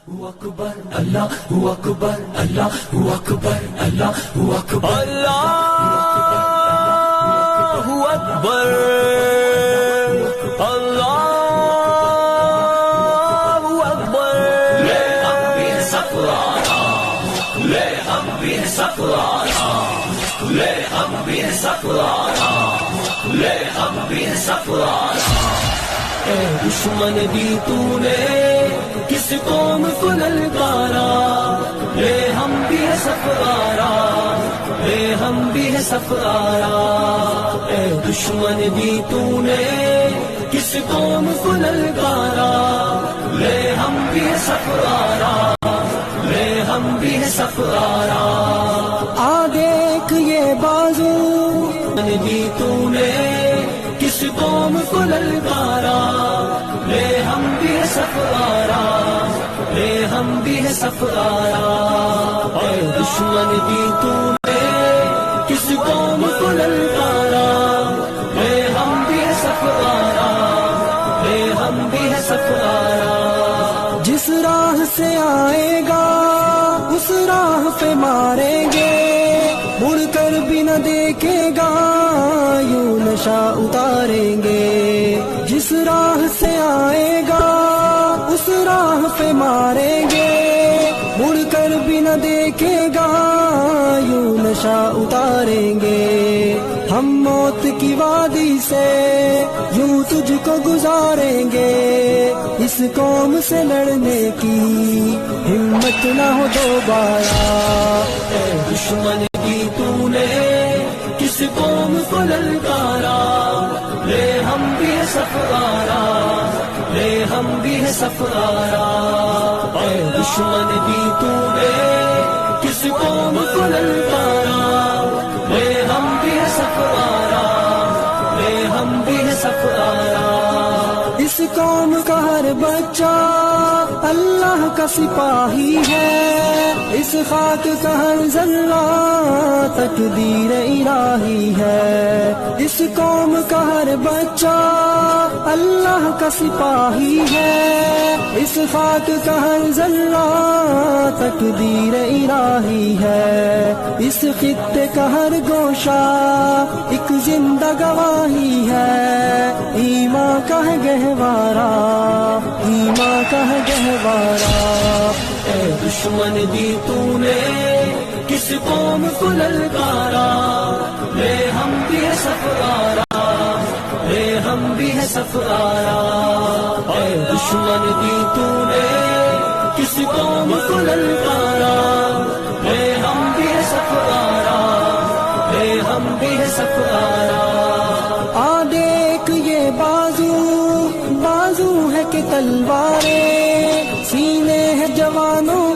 اکبر اللہ اکبر اللہ اکبر اللہ اکبر اللہ اکبر اللہ اکبر لے ہم بھی سفرانا لے ہم بھی سفرانا لے ہم بھی سفرانا لے ہم بھی سفرانا اے دشمن دی تو نے کس قوم کو للکارا لے ہم بھی ہے سفارا لے ہم بھی ہے سفارا اے دشمن دی تو نے کس قوم کو للکارا لے ہم بھی ہے سفارا لے ہم بھی ہے سفارا آ دیکھ یہ بازو دی تو نے کس قوم کو للکارا لے ہم بھی ہے سفارا لے ہم بھی ہے سفارا اے دشمن دی تو نے کس قوم کو للکارا لے ہم بھی ہے سفارا لے ہم بھی ہے سفارا جس راہ سے آئے گا اس راہ پہ ماریں گے مڑ کر بھی نہ دیکھے گا یوں نشہ اتاریں گے جس راہ سے آئے گا اس راہ پہ ماریں گے مڑ کر بھی نہ دیکھے گا یوں نشہ اتاریں گے ہم موت کی وادی سے یوں تجھ کو گزاریں گے اس قوم سے لڑنے کی ہمت نہ ہو دوبارہ اے دشمن کی تو نے کس قوم کو للکارا لے ہم بھی ہے سفارا لے ہم بھی ہے سفارا اے دشمن کی تو نے کس قوم کو للکارا لے ہم بھی ہے سفارا لے ہم بھی ہے سفارا اس قوم کا ہر بچہ اللہ کا سپاہی ہے اس خاک کا ہر ذرہ تقدیر الہی ہے اس قوم کا ہر بچہ اللہ کا سپاہی ہے اس خاک کا ہر ذرہ تقدیر الہی ہے اس خطے کا ہر گوشہ ایک زندہ گواہی ہے ایمان کا ہے گہوارہ ایمان کا ہے گہوارہ اے دشمن دی تو نے کس قوم کو للکارا لے ہم بھی ہے سفارا لے ہم بھی ہے سفارا اے دشمن دی تو نے کس قوم کو للکارا لے ہم بھی ہے سفارا لے ہم بھی ہے سفارا آ دیکھ یہ بازو بازو ہے کہ تلواریں سینے ہے جوانوں